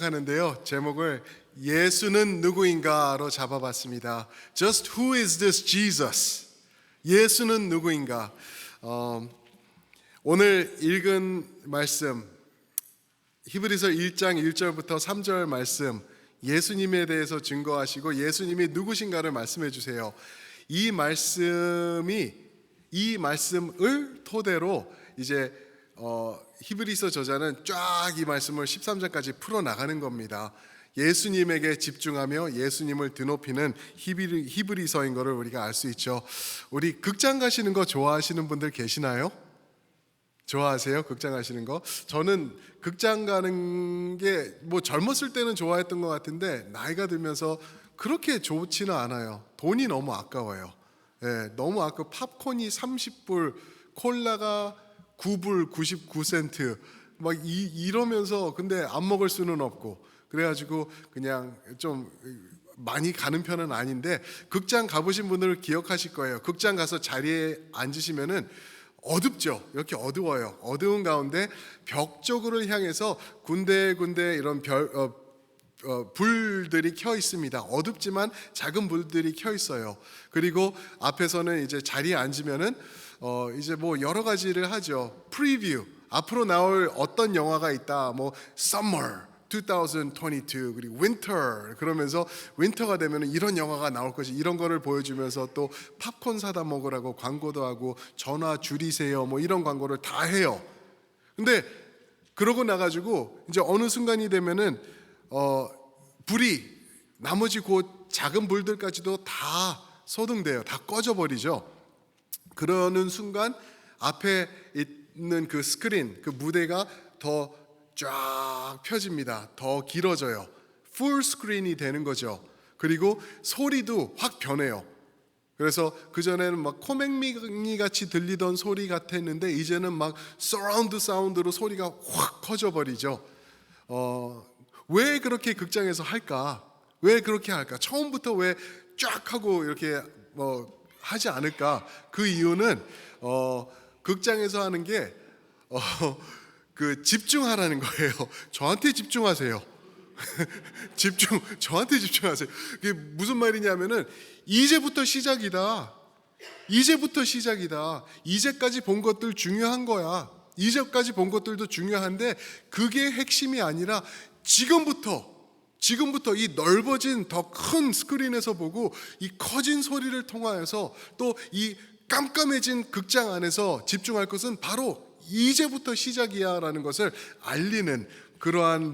시작하는데요. 제목을 예수는 누구인가로 잡아봤습니다. Just who is this Jesus? 예수는 누구인가? 오늘 읽은 말씀 히브리서 1장 1절부터 3절 말씀, 예수님에 대해서 증거하시고 예수님이 누구신가를 말씀해 주세요. 이 말씀을 토대로 이제 히브리서 저자는 쫙 이 말씀을 13절까지 풀어나가는 겁니다. 예수님에게 집중하며 예수님을 드높이는 히브리서인 것을 우리가 알 수 있죠. 우리 극장 가시는 거 좋아하시는 분들 계시나요? 좋아하세요? 극장 가시는 거? 저는 극장 가는 게 뭐 젊었을 때는 좋아했던 것 같은데 나이가 들면서 그렇게 좋지는 않아요. 돈이 너무 아까워요. 너무 아까워. 팝콘이 30불, 콜라가 9불 99센트 막 이러면서 근데 안 먹을 수는 없고 그래가지고 그냥 좀 많이 가는 편은 아닌데, 극장 가보신 분들은 기억하실 거예요. 극장 가서 자리에 앉으시면은 어둡죠. 이렇게 어두워요. 어두운 가운데 벽 쪽으로 향해서 군데군데 이런 불들이 켜 있습니다. 어둡지만 작은 불들이 켜 있어요. 그리고 앞에서는 이제 자리에 앉으면은 이제 뭐 여러 가지를 하죠. 프리뷰, 앞으로 나올 어떤 영화가 있다. 뭐 Summer 2022 그리고 Winter, 그러면서 윈터가 되면 이런 영화가 나올 것이, 이런 거를 보여주면서 또 팝콘 사다 먹으라고 광고도 하고 전화 줄이세요 뭐 이런 광고를 다 해요. 근데 그러고 나가지고 이제 어느 순간이 되면은 불이 나머지 그 작은 불들까지도 다 소등돼요. 다 꺼져버리죠. 그러는 순간 앞에 있는 그 스크린, 그 무대가 더 쫙 펴집니다. 더 길어져요. 풀 스크린이 되는 거죠. 그리고 소리도 확 변해요. 그래서 그전에는 막 코맹미 같이 들리던 소리 같았는데 이제는 막 서라운드 사운드로 소리가 확 커져버리죠. 왜 그렇게 극장에서 할까? 왜 그렇게 할까? 처음부터 왜 쫙 하고 이렇게 하지 않을까? 그 이유는 극장에서 하는 게 집중하라는 거예요. 저한테 집중하세요. 저한테 집중하세요. 그게 무슨 말이냐면은 이제부터 시작이다. 이제부터 시작이다. 이제까지 본 것들 중요한 거야. 이제까지 본 것들도 중요한데 그게 핵심이 아니라 지금부터 이 넓어진 더 큰 스크린에서 보고 이 커진 소리를 통하여서 또 이 깜깜해진 극장 안에서 집중할 것은 바로 이제부터 시작이야 라는 것을 알리는 그러한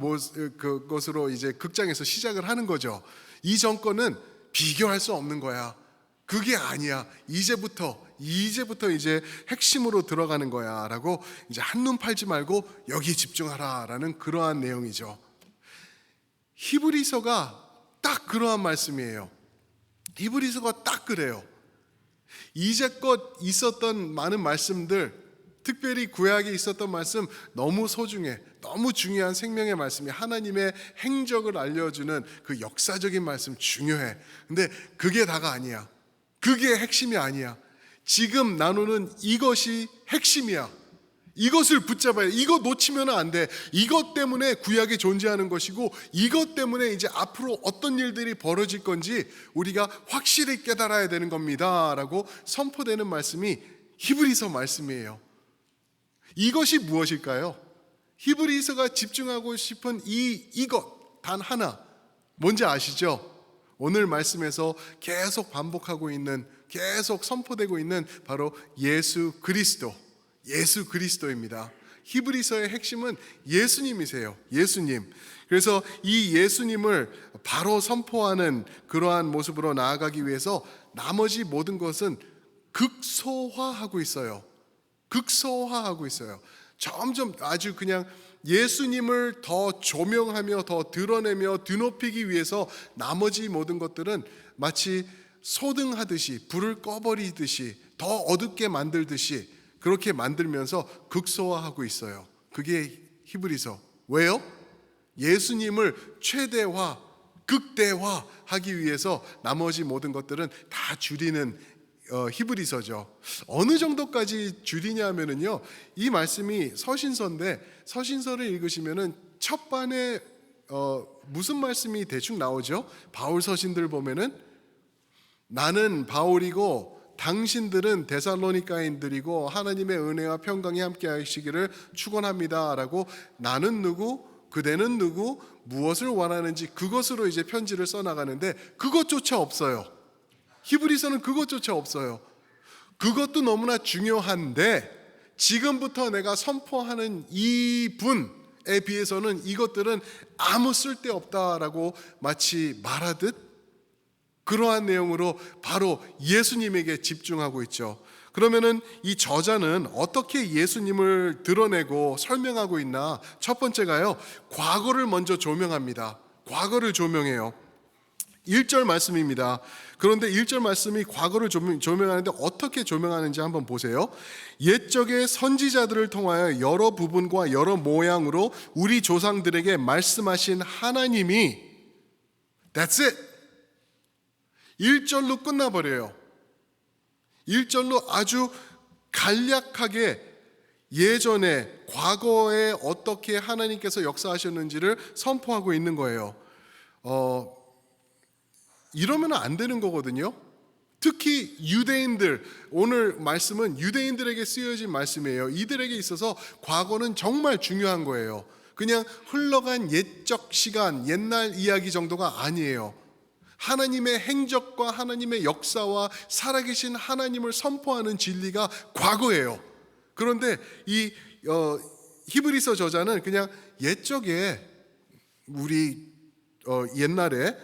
그것으로 이제 극장에서 시작을 하는 거죠. 이전 거는 비교할 수 없는 거야. 그게 아니야. 이제부터 이제 핵심으로 들어가는 거야 라고 이제 한눈 팔지 말고 여기 집중하라 라는 그러한 내용이죠. 히브리서가 딱 그러한 말씀이에요. 히브리서가 딱 그래요. 이제껏 있었던 많은 말씀들, 특별히 구약에 있었던 말씀 너무 소중해, 너무 중요한 생명의 말씀이, 하나님의 행적을 알려주는 그 역사적인 말씀 중요해. 근데 그게 다가 아니야. 그게 핵심이 아니야. 지금 나누는 이것이 핵심이야. 이것을 붙잡아야 돼. 이거 놓치면 안 돼. 이것 때문에 구약이 존재하는 것이고 이것 때문에 이제 앞으로 어떤 일들이 벌어질 건지 우리가 확실히 깨달아야 되는 겁니다 라고 선포되는 말씀이 히브리서 말씀이에요. 이것이 무엇일까요? 히브리서가 집중하고 싶은 이것 단 하나, 뭔지 아시죠? 오늘 말씀에서 계속 반복하고 있는, 계속 선포되고 있는 바로 예수 그리스도입니다. 히브리서의 핵심은 예수님이세요. 예수님. 그래서 이 예수님을 바로 선포하는 그러한 모습으로 나아가기 위해서 나머지 모든 것은 극소화하고 있어요. 점점 아주 그냥 예수님을 더 조명하며 더 드러내며 드높이기 위해서 나머지 모든 것들은 마치 소등하듯이, 불을 꺼버리듯이, 더 어둡게 만들듯이 그렇게 만들면서 극소화하고 있어요. 그게 히브리서. 왜요? 예수님을 최대화, 극대화하기 위해서 나머지 모든 것들은 다 줄이는 히브리서죠. 어느 정도까지 줄이냐면은요, 이 말씀이 서신서인데 서신서를 읽으시면은 첫 반에 무슨 말씀이 대충 나오죠? 바울 서신들 보면은 나는 바울이고 당신들은 데살로니가인들이고 하나님의 은혜와 평강이 함께 하시기를 축원합니다라고 나는 누구, 그대는 누구, 무엇을 원하는지 그것으로 이제 편지를 써나가는데 그것조차 없어요. 히브리서는 그것조차 없어요. 그것도 너무나 중요한데 지금부터 내가 선포하는 이 분에 비해서는 이것들은 아무 쓸데없다라고 마치 말하듯 그러한 내용으로 바로 예수님에게 집중하고 있죠. 그러면은 이 저자는 어떻게 예수님을 드러내고 설명하고 있나? 첫 번째가요, 과거를 먼저 조명합니다. 과거를 조명해요. 1절 말씀입니다. 그런데 1절 말씀이 과거를 조명하는데 어떻게 조명하는지 한번 보세요. 옛적의 선지자들을 통하여 여러 부분과 여러 모양으로 우리 조상들에게 말씀하신 하나님이 That's it. 1절로 끝나버려요. 1절로 아주 간략하게 예전에 과거에 어떻게 하나님께서 역사하셨는지를 선포하고 있는 거예요. 이러면 안 되는 거거든요. 특히 유대인들, 오늘 말씀은 유대인들에게 쓰여진 말씀이에요. 이들에게 있어서 과거는 정말 중요한 거예요. 그냥 흘러간 옛적 시간, 옛날 이야기 정도가 아니에요. 하나님의 행적과 하나님의 역사와 살아계신 하나님을 선포하는 진리가 과거예요. 그런데 이 히브리서 저자는 그냥 옛적에 우리 옛날에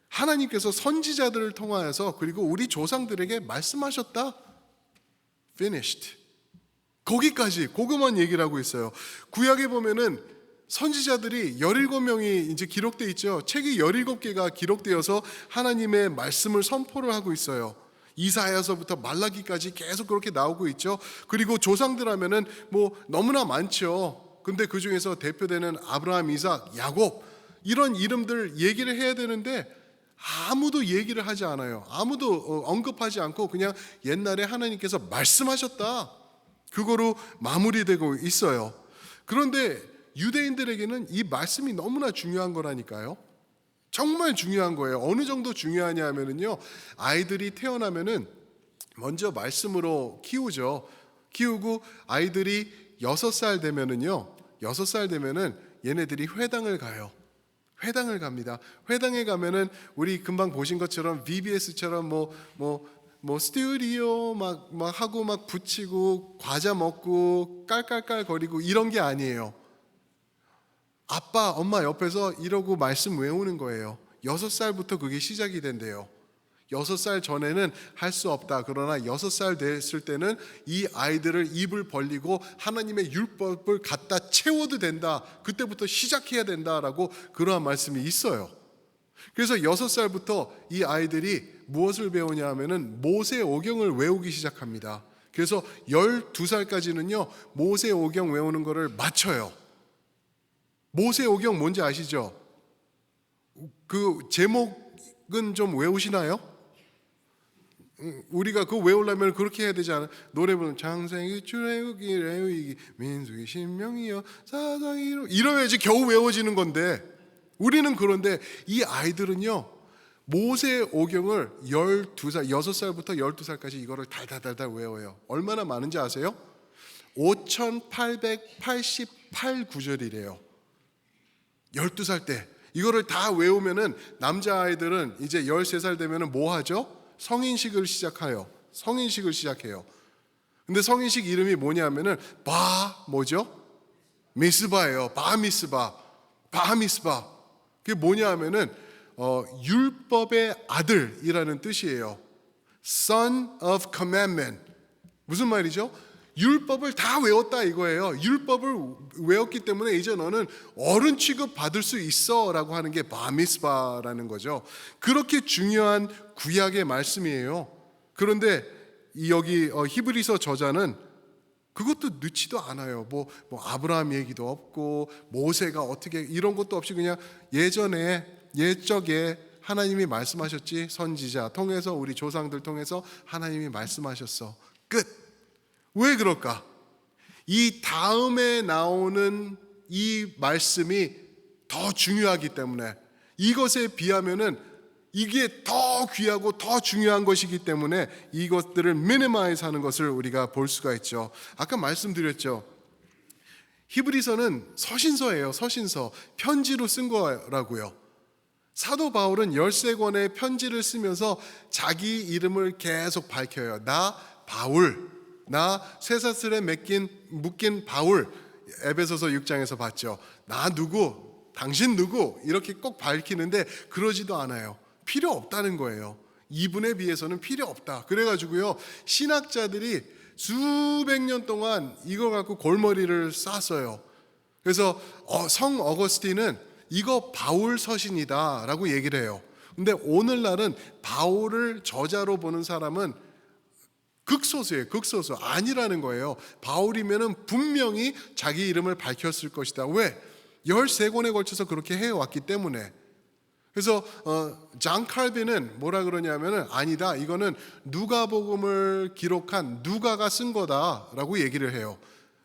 하나님께서 선지자들을 통하여서 그리고 우리 조상들에게 말씀하셨다. Finished. 거기까지 그것만 얘기를 하고 있어요. 구약에 보면은 선지자들이 17명이 이제 기록되어 있죠. 책이 17개가 기록되어서 하나님의 말씀을 선포를 하고 있어요. 이사야서부터 말라기까지 계속 그렇게 나오고 있죠. 그리고 조상들 하면은 뭐 너무나 많죠. 근데 그 중에서 대표되는 아브라함, 이삭, 야곱 이런 이름들 얘기를 해야 되는데 아무도 얘기를 하지 않아요. 아무도 언급하지 않고 그냥 옛날에 하나님께서 말씀하셨다. 그거로 마무리되고 있어요. 그런데 유대인들에게는 이 말씀이 너무나 중요한 거라니까요. 정말 중요한 거예요. 어느 정도 중요하냐 하면은요, 아이들이 태어나면은 먼저 말씀으로 키우죠. 키우고 아이들이 6살 되면은요, 6살 되면은 얘네들이 회당을 가요. 회당을 갑니다. 회당에 가면은 우리 금방 보신 것처럼 VBS처럼 뭐 스튜디오 막 하고 막 붙이고 과자 먹고 깔깔깔 거리고 이런 게 아니에요. 아빠, 엄마 옆에서 이러고 말씀 외우는 거예요. 6살부터 그게 시작이 된대요. 6살 전에는 할 수 없다. 그러나 6살 됐을 때는 이 아이들을 입을 벌리고 하나님의 율법을 갖다 채워도 된다. 그때부터 시작해야 된다라고 그러한 말씀이 있어요. 그래서 6살부터 이 아이들이 무엇을 배우냐 하면은 모세오경을 외우기 시작합니다. 그래서 12살까지는요 모세오경 외우는 거를 마쳐요. 모세오경 뭔지 아시죠? 그 제목은 좀 외우시나요? 우리가 그거 외우려면 그렇게 해야 되지 않아요? 노래 부르면 창세기 출애굽기 레위기 민수기 신명이여 사사기로 이러야지 겨우 외워지는 건데 우리는 그런데 이 아이들은요 모세오경을 12살, 6살부터 12살까지 이거를 달달달달 외워요. 얼마나 많은지 아세요? 5888구절이래요 12살 때 이거를 다 외우면은 남자아이들은 이제 13살 되면은 뭐 하죠? 성인식을 시작해요. 성인식을 시작해요. 근데 성인식 이름이 뭐냐면은 뭐죠? 미스바예요. 바미스바. 그게 뭐냐 하면은 율법의 아들이라는 뜻이에요. Son of Commandment. 무슨 말이죠? 율법을 다 외웠다 이거예요. 율법을 외웠기 때문에 이제 너는 어른 취급 받을 수 있어 라고 하는 게 바미스바라는 거죠. 그렇게 중요한 구약의 말씀이에요. 그런데 여기 히브리서 저자는 그것도 넣지도 않아요. 뭐 아브라함 얘기도 없고 모세가 어떻게 이런 것도 없이 그냥 옛적에 하나님이 말씀하셨지. 선지자 통해서 우리 조상들 통해서 하나님이 말씀하셨어. 끝. 왜 그럴까? 이 다음에 나오는 이 말씀이 더 중요하기 때문에, 이것에 비하면은 이게 더 귀하고 더 중요한 것이기 때문에 이것들을 미니마이즈 하는 것을 우리가 볼 수가 있죠. 아까 말씀드렸죠. 히브리서는 서신서예요. 서신서. 편지로 쓴 거라고요. 사도 바울은 13권의 편지를 쓰면서 자기 이름을 계속 밝혀요. 나 바울, 나 쇠사슬에 묶인 바울. 에베소서 6장에서 봤죠. 나 누구, 당신 누구, 이렇게 꼭 밝히는데 그러지도 않아요. 필요 없다는 거예요. 이분에 비해서는 필요 없다. 그래가지고요, 신학자들이 수백 년 동안 이거 갖고 골머리를 쌌어요. 그래서 성 어거스틴은 이거 바울 서신이다 라고 얘기를 해요. 근데 오늘날은 바울을 저자로 보는 사람은 극소수예요. 극소수. 아니라는 거예요. 바울이면은 분명히 자기 이름을 밝혔을 것이다. 왜? 13권에 걸쳐서 그렇게 해왔기 때문에. 그래서 잔 칼빈은 뭐라 그러냐면은 아니다. 이거는 누가복음을 기록한 누가가 쓴 거다라고 얘기를 해요.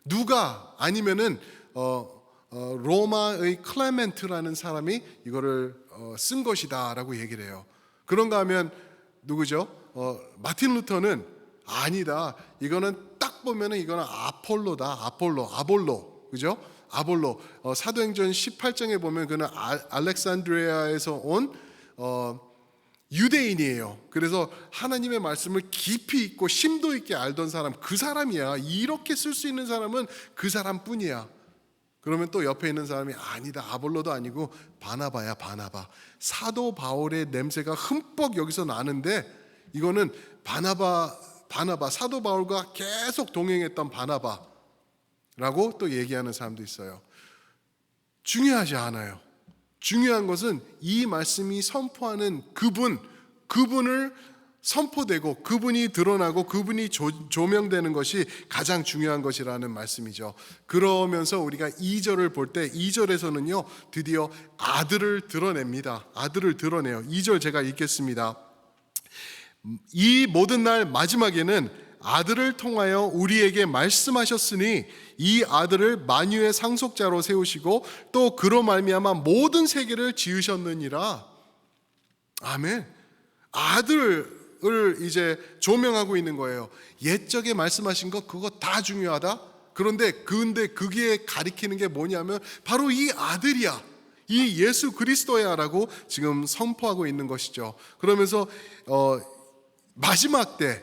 누가 아니면은 로마의 클레멘트라는 사람이 이거를 쓴 것이다라고 얘기를 해요. 그런가 하면 누구죠? 마틴 루터는 아니다. 이거는 딱 보면은 이거는 아폴로다. 아볼로. 그죠? 아볼로. 사도행전 18장에 보면 그는 알렉산드리아에서 온 유대인이에요. 그래서 하나님의 말씀을 깊이 있고 심도 있게 알던 사람, 그 사람이야. 이렇게 쓸 수 있는 사람은 그 사람뿐이야. 그러면 또 옆에 있는 사람이 아니다. 아볼로도 아니고 바나바야, 바나바. 사도 바울의 냄새가 흠뻑 여기서 나는데 이거는 바나바 사도 바울과 계속 동행했던 바나바라고 또 얘기하는 사람도 있어요. 중요하지 않아요. 중요한 것은 이 말씀이 선포하는 그분을 선포되고 그분이 드러나고 그분이 조명되는 것이 가장 중요한 것이라는 말씀이죠. 그러면서 우리가 2절을 볼 때 2절에서는요 드디어 아들을 드러냅니다. 아들을 드러내요. 2절 제가 읽겠습니다. 이 모든 날 마지막에는 아들을 통하여 우리에게 말씀하셨으니 이 아들을 만유의 상속자로 세우시고 또 그로 말미암아 모든 세계를 지으셨느니라. 아멘. 아들을 이제 조명하고 있는 거예요. 옛적에 말씀하신 거 그거 다 중요하다. 그런데 그게 가리키는 게 뭐냐면 바로 이 아들이야. 이 예수 그리스도야라고 지금 선포하고 있는 것이죠. 그러면서 마지막에는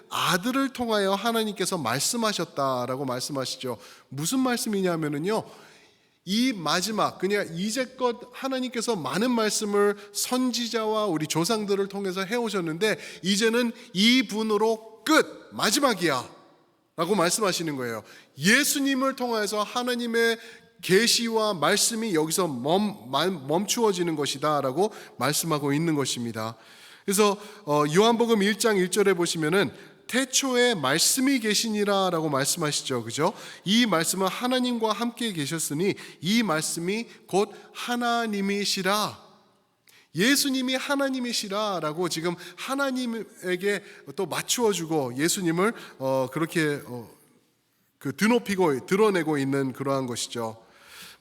아들을 통하여 하나님께서 말씀하셨다라고 말씀하시죠. 무슨 말씀이냐면은요, 이 마지막, 그냥 이제껏 하나님께서 많은 말씀을 선지자와 우리 조상들을 통해서 해오셨는데 이제는 이분으로 끝, 마지막이야 라고 말씀하시는 거예요. 예수님을 통해서 하나님의 계시와 말씀이 여기서 멈추어지는 것이다 라고 말씀하고 있는 것입니다. 그래서 요한복음 1장 1절에 보시면은 태초에 말씀이 계시니라 라고 말씀하시죠. 그죠? 이 말씀은 하나님과 함께 계셨으니 이 말씀이 곧 하나님이시라. 예수님이 하나님이시라 라고 지금 하나님에게 또 맞추어주고 예수님을 그렇게 드러내고 있는 그러한 것이죠.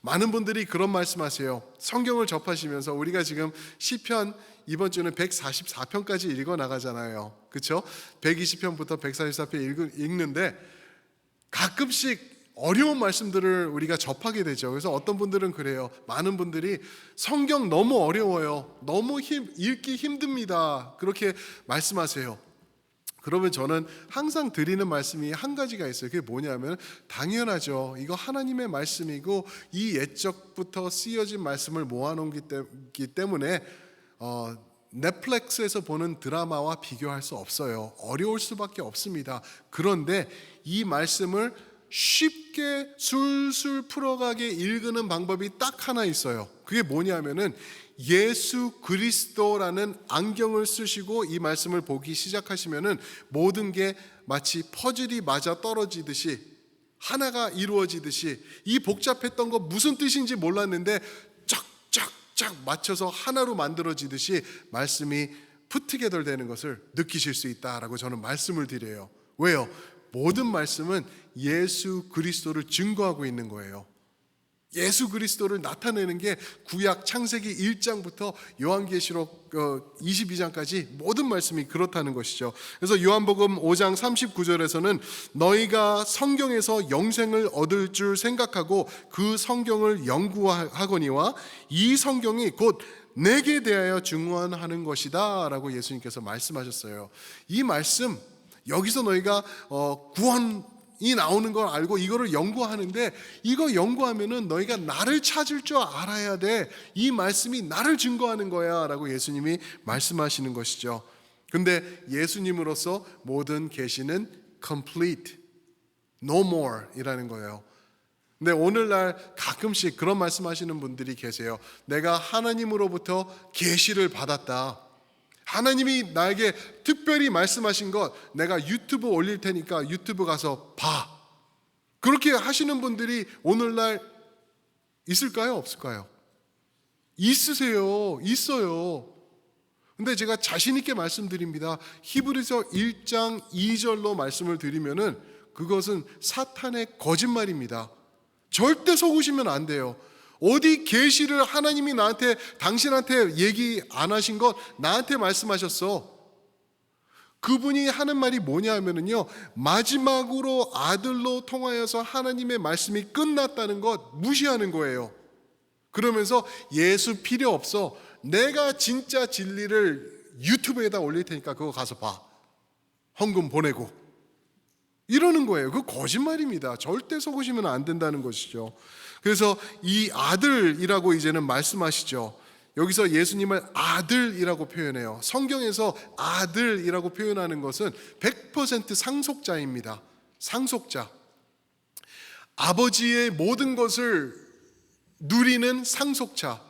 많은 분들이 그런 말씀하세요. 성경을 접하시면서 우리가 지금 시편 이번 주는 144편까지 읽어 나가잖아요. 그렇죠? 120편부터 144편 읽는데 가끔씩 어려운 말씀들을 우리가 접하게 되죠. 그래서 어떤 분들은 그래요. 많은 분들이 성경 너무 어려워요. 너무 읽기 힘듭니다. 그렇게 말씀하세요. 그러면 저는 항상 드리는 말씀이 한 가지가 있어요. 그게 뭐냐면 당연하죠. 이거 하나님의 말씀이고 이 옛적부터 쓰여진 말씀을 모아놓기 때문에 넷플릭스에서 보는 드라마와 비교할 수 없어요. 어려울 수밖에 없습니다. 그런데 이 말씀을 쉽게 술술 풀어가게 읽는 방법이 딱 하나 있어요. 그게 뭐냐면은 예수 그리스도라는 안경을 쓰시고 이 말씀을 보기 시작하시면은 모든 게 마치 퍼즐이 맞아 떨어지듯이 하나가 이루어지듯이 이 복잡했던 거 무슨 뜻인지 몰랐는데 쫙쫙쫙 맞춰서 하나로 만들어지듯이 말씀이 푸트게더 되는 것을 느끼실 수 있다라고 저는 말씀을 드려요. 왜요? 모든 말씀은 예수 그리스도를 증거하고 있는 거예요. 예수 그리스도를 나타내는 게 구약 창세기 1장부터 요한계시록 22장까지 모든 말씀이 그렇다는 것이죠. 그래서 요한복음 5장 39절에서는 너희가 성경에서 영생을 얻을 줄 생각하고 그 성경을 연구하거니와 이 성경이 곧 내게 대하여 증언하는 것이다 라고 예수님께서 말씀하셨어요. 이 말씀, 여기서 너희가 구원이 나오는 걸 알고 이거를 연구하는데, 이거 연구하면은 너희가 나를 찾을 줄 알아야 돼. 이 말씀이 나를 증거하는 거야 라고 예수님이 말씀하시는 것이죠. 근데 예수님으로서 모든 계시는 complete, no more 이라는 거예요. 근데 오늘날 가끔씩 그런 말씀하시는 분들이 계세요. 내가 하나님으로부터 계시를 받았다. 하나님이 나에게 특별히 말씀하신 것 내가 유튜브 올릴 테니까 유튜브 가서 봐. 그렇게 하시는 분들이 오늘날 있을까요? 없을까요? 있으세요. 있어요. 근데 제가 자신 있게 말씀드립니다. 히브리서 1장 2절로 말씀을 드리면은 그것은 사탄의 거짓말입니다. 절대 속으시면 안 돼요. 어디 계시를 하나님이 나한테, 당신한테 얘기 안 하신 것 나한테 말씀하셨어. 그분이 하는 말이 뭐냐 하면은요, 마지막으로 아들로 통하여서 하나님의 말씀이 끝났다는 것 무시하는 거예요. 그러면서 예수 필요 없어. 내가 진짜 진리를 유튜브에다 올릴 테니까 그거 가서 봐. 헌금 보내고. 이러는 거예요. 그 거짓말입니다. 절대 속으시면 안 된다는 것이죠. 그래서 이 아들이라고 이제는 말씀하시죠. 여기서 예수님을 아들이라고 표현해요. 성경에서 아들이라고 표현하는 것은 100% 상속자입니다. 상속자. 아버지의 모든 것을 누리는 상속자.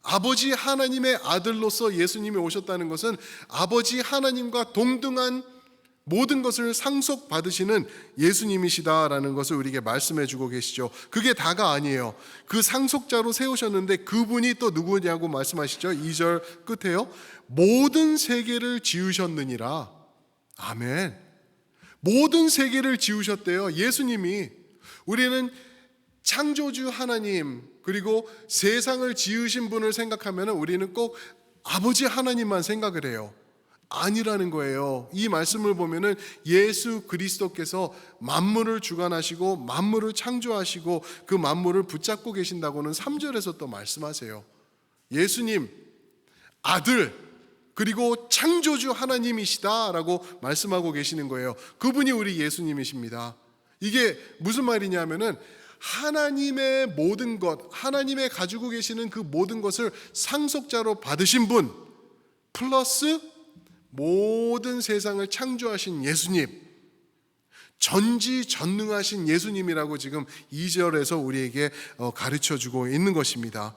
아버지 하나님의 아들로서 예수님이 오셨다는 것은 아버지 하나님과 동등한 모든 것을 상속받으시는 예수님이시다라는 것을 우리에게 말씀해 주고 계시죠. 그게 다가 아니에요. 그 상속자로 세우셨는데 그분이 또 누구냐고 말씀하시죠. 2절 끝에요. 모든 세계를 지으셨느니라. 아멘. 모든 세계를 지으셨대요. 예수님이. 우리는 창조주 하나님 그리고 세상을 지으신 분을 생각하면 우리는 꼭 아버지 하나님만 생각을 해요. 아니라는 거예요. 이 말씀을 보면은 예수 그리스도께서 만물을 주관하시고 만물을 창조하시고 그 만물을 붙잡고 계신다고는 3절에서 또 말씀하세요. 예수님 아들 그리고 창조주 하나님이시다라고 말씀하고 계시는 거예요. 그분이 우리 예수님이십니다. 이게 무슨 말이냐면은 하나님의 모든 것, 하나님의 가지고 계시는 그 모든 것을 상속자로 받으신 분 플러스 모든 세상을 창조하신 예수님, 전지전능하신 예수님이라고 지금 2절에서 우리에게 가르쳐주고 있는 것입니다.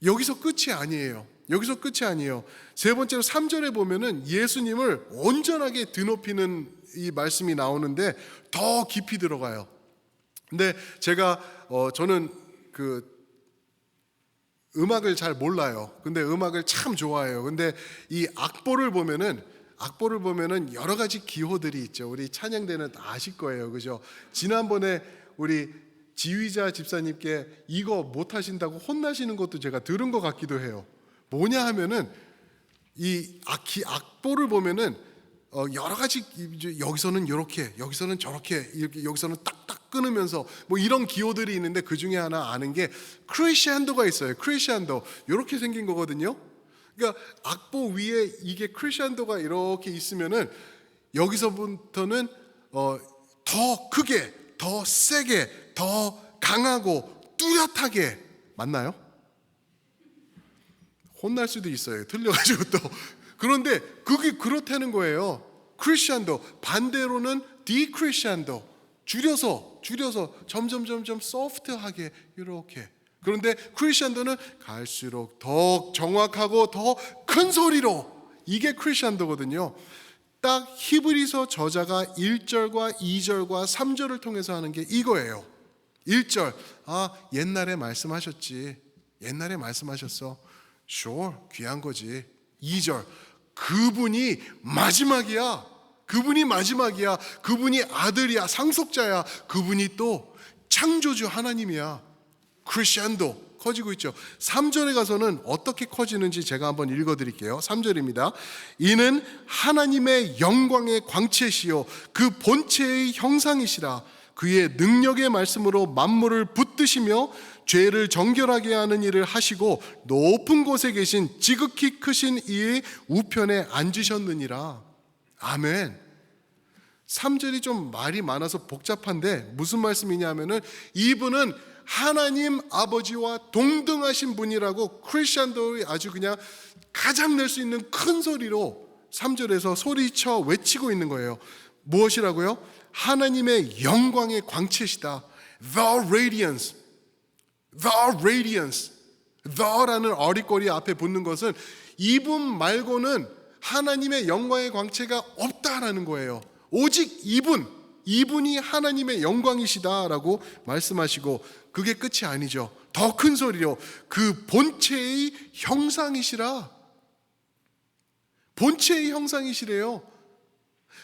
여기서 끝이 아니에요. 여기서 끝이 아니에요. 세 번째로 3절에 보면은 예수님을 온전하게 드높이는 이 말씀이 나오는데 더 깊이 들어가요. 근데 제가 저는 그 음악을 잘 몰라요. 근데 음악을 참 좋아해요. 근데 이 악보를 보면은 여러 가지 기호들이 있죠. 우리 찬양대는 다 아실 거예요. 그죠? 지난번에 우리 지휘자 집사님께 이거 못 하신다고 혼나시는 것도 제가 들은 것 같기도 해요. 뭐냐 하면은 이 악보를 보면은 여러 가지, 여기서는 이렇게, 여기서는 저렇게, 이렇게, 여기서는 딱딱 끊으면서 뭐 이런 기호들이 있는데 그 중에 하나 아는 게 크레시안도가 있어요. 크레시안도 이렇게 생긴 거거든요. 그러니까 악보 위에 이게 크레시안도가 이렇게 있으면은 여기서부터는 더 크게, 더 세게, 더 강하고 뚜렷하게. 맞나요? 혼날 수도 있어요. 틀려가지고 또. 그런데 그게 그렇다는 거예요. 크리스찬도. 반대로는 디크리스찬도. 줄여서 점점 소프트하게 이렇게. 그런데 크리스찬도는 갈수록 더 정확하고 더 큰 소리로. 이게 크리스찬도거든요. 딱 히브리서 저자가 1절과 2절과 3절을 통해서 하는 게 이거예요. 1절, 옛날에 말씀하셨지. 옛날에 말씀하셨어. Sure, 귀한 거지. 2절, 그분이 마지막이야. 그분이 마지막이야. 그분이 아들이야. 상속자야. 그분이 또 창조주 하나님이야. 크리스천도 커지고 있죠. 3절에 가서는 어떻게 커지는지 제가 한번 읽어드릴게요. 3절입니다. 이는 하나님의 영광의 광채시요 그 본체의 형상이시라. 그의 능력의 말씀으로 만물을 붙드시며 죄를 정결하게 하는 일을 하시고 높은 곳에 계신 지극히 크신 이의 우편에 앉으셨느니라. 아멘. 3절이 좀 말이 많아서 복잡한데 무슨 말씀이냐면은 이분은 하나님 아버지와 동등하신 분이라고 크리스천들이 아주 그냥 가장 낼 수 있는 큰 소리로 3절에서 소리쳐 외치고 있는 거예요. 무엇이라고요? 하나님의 영광의 광채시다. The radiance. The radiance. the라는 어릿거리 앞에 붙는 것은 이분 말고는 하나님의 영광의 광채가 없다라는 거예요. 오직 이분이 하나님의 영광이시다라고 말씀하시고 그게 끝이 아니죠. 더 큰 소리로 그 본체의 형상이시라. 본체의 형상이시래요.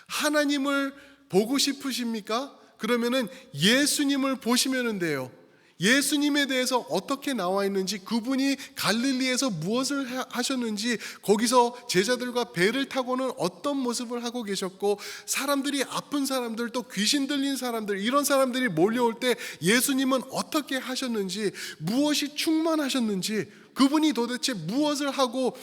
하나님을 보고 싶으십니까? 그러면은 예수님을 보시면 돼요. 예수님에 대해서 어떻게 나와 있는지, 그분이 갈릴리에서 무엇을 하셨는지, 거기서 제자들과 배를 타고는 어떤 모습을 하고 계셨고, 사람들이 아픈 사람들, 또 귀신 들린 사람들, 이런 사람들이 몰려올 때 예수님은 어떻게 하셨는지, 무엇이 충만하셨는지, 그분이 도대체 무엇을 하고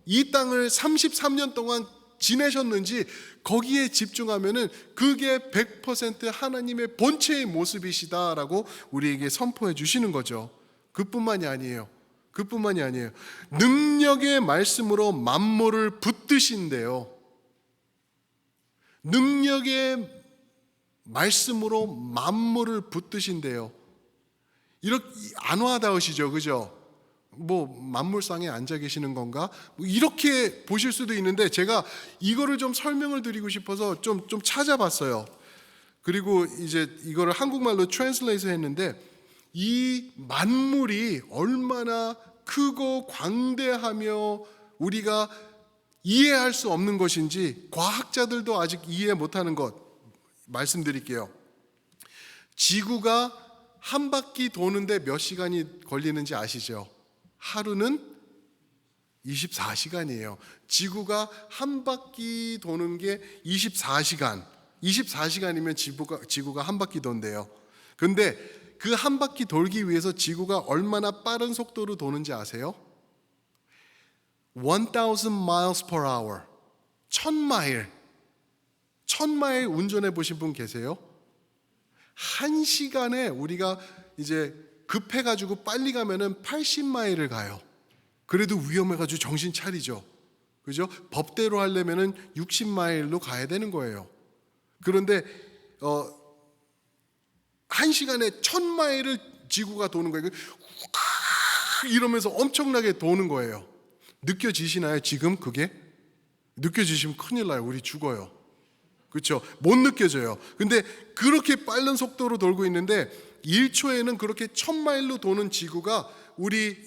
이 땅을 33년 동안 지내셨는지 거기에 집중하면은 그게 100% 하나님의 본체의 모습이시다라고 우리에게 선포해 주시는 거죠. 그뿐만이 아니에요. 능력의 말씀으로 만물을 붙드신대요. 능력의 말씀으로 만물을 붙드신대요. 이렇게 안와닿으시죠, 그죠? 뭐 만물상에 앉아 계시는 건가? 뭐 이렇게 보실 수도 있는데 제가 이거를 좀 설명을 드리고 싶어서 좀 찾아봤어요. 그리고 이제 이거를 한국말로 트랜슬레이트 했는데 이 만물이 얼마나 크고 광대하며 우리가 이해할 수 없는 것인지 과학자들도 아직 이해 못하는 것 말씀드릴게요. 지구가 한 바퀴 도는데 몇 시간이 걸리는지 아시죠? 하루는 24시간이에요. 지구가 한 바퀴 도는 게 24시간이면 지구가 한 바퀴 돈대요. 근데 그 한 바퀴 돌기 위해서 지구가 얼마나 빠른 속도로 도는지 아세요? 1000 miles per hour. 1000마일 운전해 보신 분 계세요? 1시간에 우리가 이제 급해가지고 빨리 가면은 80마일을 가요. 그래도 위험해가지고 정신 차리죠. 그죠? 법대로 하려면은 60마일로 가야 되는 거예요. 그런데 1시간에 1000마일을 지구가 도는 거예요. 이러면서 엄청나게 도는 거예요. 느껴지시나요? 지금 그게? 느껴지시면 큰일 나요. 우리 죽어요. 그렇죠? 못 느껴져요. 근데 그렇게 빠른 속도로 돌고 있는데 1초에는 그렇게 1000마일로 도는 지구가 우리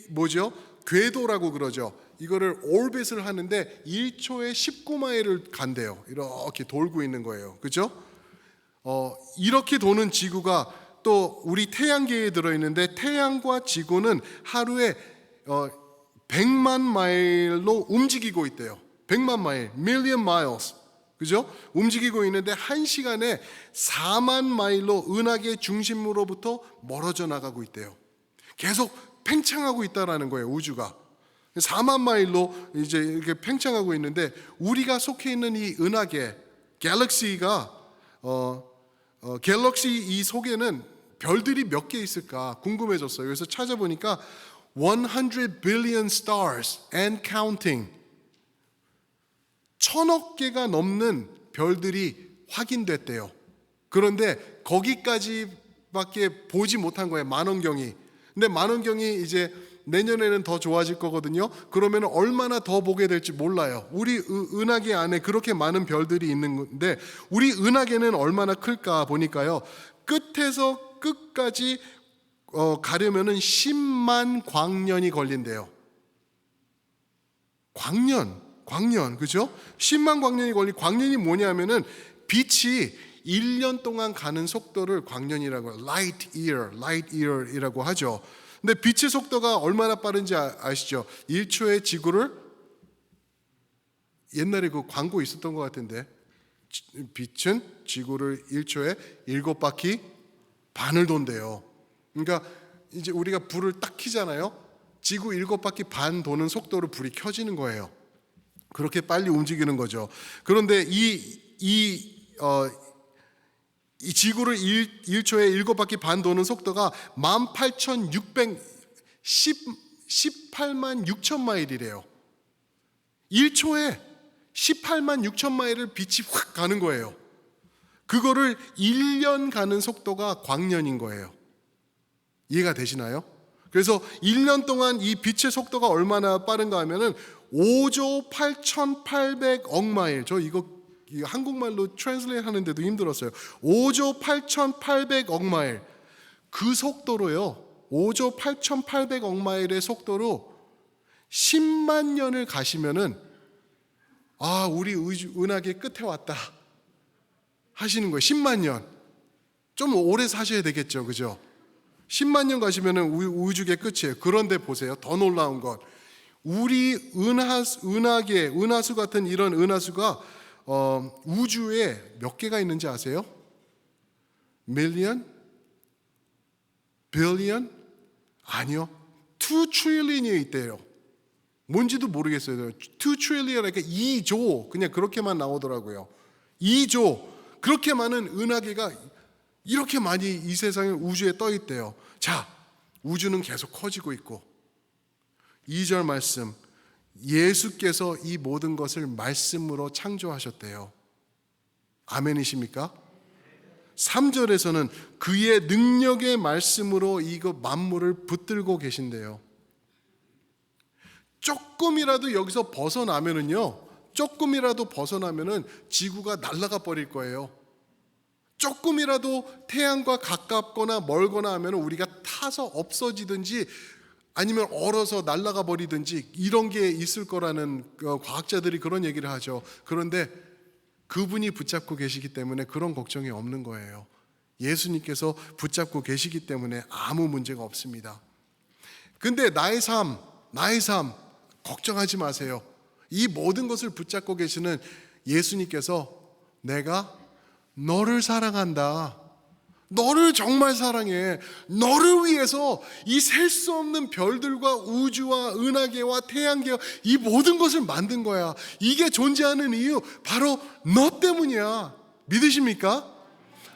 궤도라고 그러죠. 이거를 오rbit을 하는데 1초에 19마일을 간대요. 이렇게 돌고 있는 거예요. 그렇죠? 이렇게 도는 지구가 또 우리 태양계에 들어있는데 태양과 지구는 하루에 100만 마일로 움직이고 있대요. 100만 마일, million miles. 그죠? 움직이고 있는데 1시간에 4만 마일로 은하계 중심으로부터 멀어져 나가고 있대요. 계속 팽창하고 있다라는 거예요, 우주가. 4만 마일로 이제 이렇게 팽창하고 있는데 우리가 속해 있는 이 은하계, 갤럭시가 갤럭시 이 속에는 별들이 몇 개 있을까 궁금해졌어요. 그래서 찾아보니까 100 billion stars and counting. 1000억 개가 넘는 별들이 확인됐대요. 그런데 거기까지밖에 보지 못한 거예요, 만원경이. 근데 만원경이 이제 내년에는 더 좋아질 거거든요. 그러면 얼마나 더 보게 될지 몰라요. 우리 은하계 안에 그렇게 많은 별들이 있는데 우리 은하계는 얼마나 클까 보니까요. 끝에서 끝까지 가려면은 10만 광년이 걸린대요. 광년, 그죠? 10만 광년이 광년이 뭐냐면은 빛이 1년 동안 가는 속도를 광년이라고 해요. light year이라고 하죠. 근데 빛의 속도가 얼마나 빠른지 아시죠? 1초에 지구를, 옛날에 그 광고 있었던 것 같은데, 빛은 지구를 1초에 7바퀴 반을 돈대요. 그러니까 이제 우리가 불을 딱 켜잖아요. 지구 7바퀴 반 도는 속도로 불이 켜지는 거예요. 그렇게 빨리 움직이는 거죠. 그런데 이 지구를 1초에 7바퀴 반 도는 속도가 18만 6천 마일이래요. 1초에 18만 6천 마일을 빛이 확 가는 거예요. 그거를 1년 가는 속도가 광년인 거예요. 이해가 되시나요? 그래서 1년 동안 이 빛의 속도가 얼마나 빠른가 하면은 5조 8,800억 마일. 저 이거 한국말로 트랜슬레이트 하는데도 힘들었어요. 5조 8,800억 마일. 그 속도로요. 5조 8,800억 마일의 속도로 10만 년을 가시면은 우리 은하계 끝에 왔다 하시는 거예요. 10만 년. 좀 오래 사셔야 되겠죠. 그죠? 10만 년 가시면은 우주계 끝이에요. 그런데 보세요. 더 놀라운 건 우리 은하계, 은하수 같은 이런 은하수가 우주에 몇 개가 있는지 아세요? 밀리언? 빌리언? 아니요. 2 트릴리언이 있대요. 뭔지도 모르겠어요. 2 트릴리언, 그러니까 2조, 그냥 그렇게만 나오더라고요. 2조. 그렇게 많은 은하계가 이렇게 많이 이 세상에 우주에 떠 있대요. 자, 우주는 계속 커지고 있고 2절 말씀, 예수께서 이 모든 것을 말씀으로 창조하셨대요. 아멘이십니까? 3절에서는 그의 능력의 말씀으로 이거 만물을 붙들고 계신대요. 조금이라도 여기서 벗어나면은요, 조금이라도 벗어나면은 지구가 날아가 버릴 거예요. 조금이라도 태양과 가깝거나 멀거나 하면 우리가 타서 없어지든지 아니면 얼어서 날아가 버리든지 이런 게 있을 거라는 과학자들이 그런 얘기를 하죠. 그런데 그분이 붙잡고 계시기 때문에 그런 걱정이 없는 거예요. 예수님께서 붙잡고 계시기 때문에 아무 문제가 없습니다. 근데 나의 삶 걱정하지 마세요. 이 모든 것을 붙잡고 계시는 예수님께서 내가 너를 사랑한다. 너를 정말 사랑해. 너를 위해서 이 셀 수 없는 별들과 우주와 은하계와 태양계와 이 모든 것을 만든 거야. 이게 존재하는 이유 바로 너 때문이야. 믿으십니까?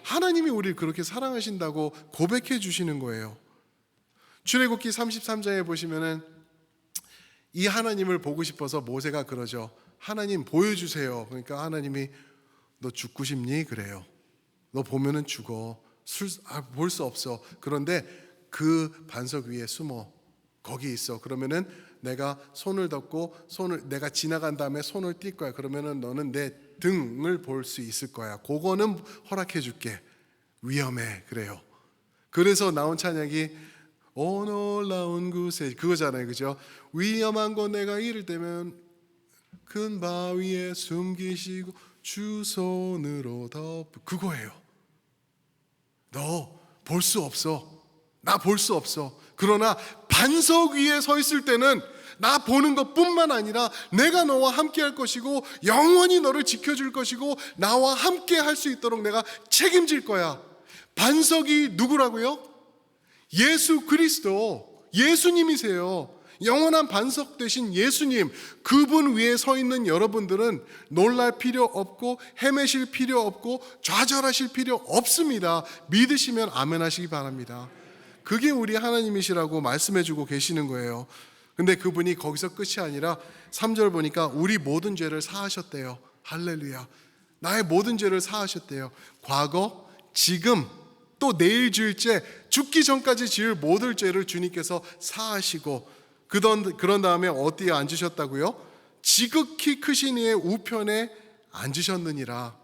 하나님이 우리를 그렇게 사랑하신다고 고백해 주시는 거예요. 출애굽기 33장에 보시면은 이 하나님을 보고 싶어서 모세가 그러죠. 하나님 보여주세요. 그러니까 하나님이 너 죽고 싶니? 그래요. 너 보면은 죽어. 볼 수 없어. 그런데 그 반석 위에 숨어. 거기 있어. 그러면은 내가 손을 덮고 내가 지나간 다음에 손을 띌 거야. 그러면은 너는 내 등을 볼 수 있을 거야. 그거는 허락해 줄게. 위험해. 그래요. 그래서 나온 찬양이 놀라운 곳에 그거잖아요. 그죠? 위험한 곳 내가 이를 때면 큰 바위에 숨기시고 주 손으로 그거예요. 너 볼 수 없어. 나 볼 수 없어. 그러나 반석 위에 서 있을 때는 나 보는 것뿐만 아니라 내가 너와 함께 할 것이고 영원히 너를 지켜줄 것이고 나와 함께 할 수 있도록 내가 책임질 거야. 반석이 누구라고요? 예수 그리스도, 예수님이세요. 영원한 반석 되신 예수님, 그분 위에 서 있는 여러분들은 놀랄 필요 없고 헤매실 필요 없고 좌절하실 필요 없습니다. 믿으시면 아멘 하시기 바랍니다. 그게 우리 하나님이시라고 말씀해주고 계시는 거예요. 근데 그분이 거기서 끝이 아니라 3절 보니까 우리 모든 죄를 사하셨대요. 할렐루야. 나의 모든 죄를 사하셨대요. 과거, 지금, 또 내일 지을 죄, 죽기 전까지 지을 모든 죄를 주님께서 사하시고 그런 다음에 어디에 앉으셨다고요? 지극히 크신 이의 우편에 앉으셨느니라.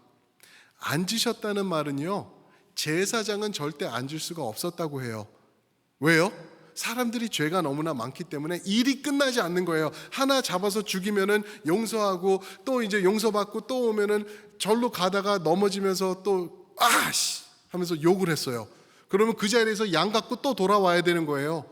앉으셨다는 말은요, 제사장은 절대 앉을 수가 없었다고 해요. 왜요? 사람들이 죄가 너무나 많기 때문에 일이 끝나지 않는 거예요. 하나 잡아서 죽이면은 용서하고 또 이제 용서받고 또 오면은 절로 가다가 넘어지면서 또 하면서 욕을 했어요. 그러면 그 자리에서 양 갖고 또 돌아와야 되는 거예요.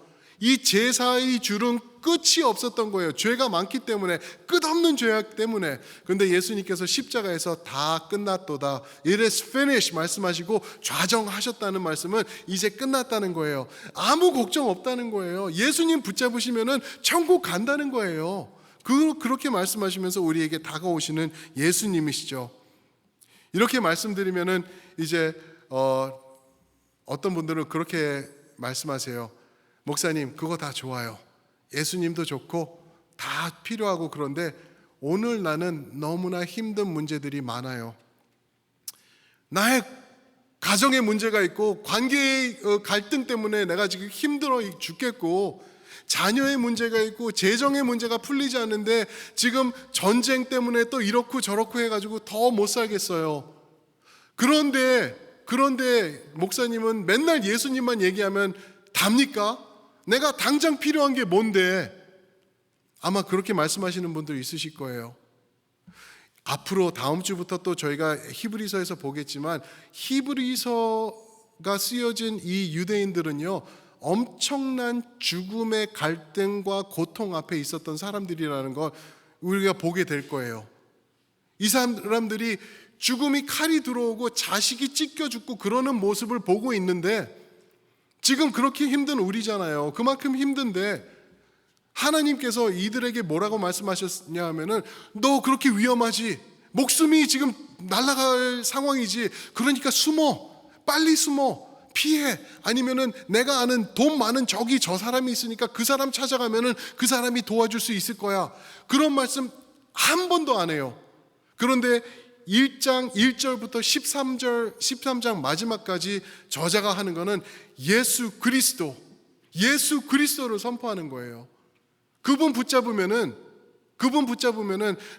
이 제사의 줄은 끝이 없었던 거예요. 죄가 많기 때문에, 끝없는 죄악 때문에. 그런데 예수님께서 십자가에서 다 끝났도다, It is finished 말씀하시고 좌정하셨다는 말씀은 이제 끝났다는 거예요. 아무 걱정 없다는 거예요. 예수님 붙잡으시면은 천국 간다는 거예요. 그렇게 말씀하시면서 우리에게 다가오시는 예수님이시죠. 이렇게 말씀드리면은 이제 어떤 분들은 그렇게 말씀하세요. 목사님, 그거 다 좋아요. 예수님도 좋고 다 필요하고, 그런데 오늘 나는 너무나 힘든 문제들이 많아요. 나의 가정의 문제가 있고, 관계의 갈등 때문에 내가 지금 힘들어 죽겠고, 자녀의 문제가 있고, 재정의 문제가 풀리지 않는데 지금 전쟁 때문에 또 이렇고 저렇고 해가지고 더 못 살겠어요. 그런데 목사님은 맨날 예수님만 얘기하면 답니까? 내가 당장 필요한 게 뭔데? 아마 그렇게 말씀하시는 분들 있으실 거예요. 앞으로 다음 주부터 또 저희가 히브리서에서 보겠지만, 히브리서가 쓰여진 이 유대인들은요, 엄청난 죽음의 갈등과 고통 앞에 있었던 사람들이라는 걸 우리가 보게 될 거예요. 이 사람들이 죽음이 칼이 들어오고 자식이 찢겨 죽고 그러는 모습을 보고 있는데, 지금 그렇게 힘든 우리잖아요. 그만큼 힘든데 하나님께서 이들에게 뭐라고 말씀하셨냐 하면은, 너 그렇게 위험하지, 목숨이 지금 날아갈 상황이지, 그러니까 숨어, 빨리 숨어, 피해. 아니면은 내가 아는 돈 많은 저기 저 사람이 있으니까 그 사람 찾아가면은 그 사람이 도와줄 수 있을 거야. 그런 말씀 한 번도 안 해요. 그런데 1장 1절부터 13장 마지막까지 저자가 하는 거는 예수 그리스도를 선포하는 거예요. 그분 붙잡으면은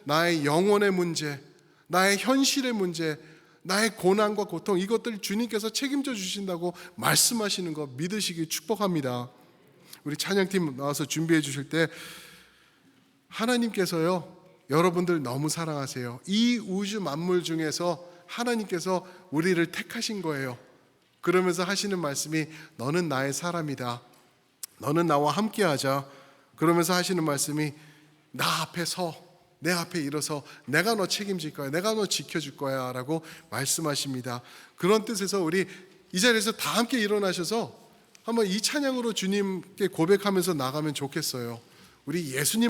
나의 영혼의 문제, 나의 현실의 문제, 나의 고난과 고통, 이것들 주님께서 책임져 주신다고 말씀하시는 거 믿으시기 축복합니다. 우리 찬양팀 나와서 준비해 주실 때, 하나님께서요, 여러분들 너무 사랑하세요. 이 우주 만물 중에서 하나님께서 우리를 택하신 거예요. 그러면서 하시는 말씀이, 너는 나의 사람이다, 너는 나와 함께하자. 그러면서 하시는 말씀이, 나 앞에 내 앞에 일어서 내가 너 책임질 거야, 내가 너 지켜줄 거야 라고 말씀하십니다. 그런 뜻에서 우리 이 자리에서 다 함께 일어나셔서 한번 이 찬양으로 주님께 고백하면서 나가면 좋겠어요. 우리 예수님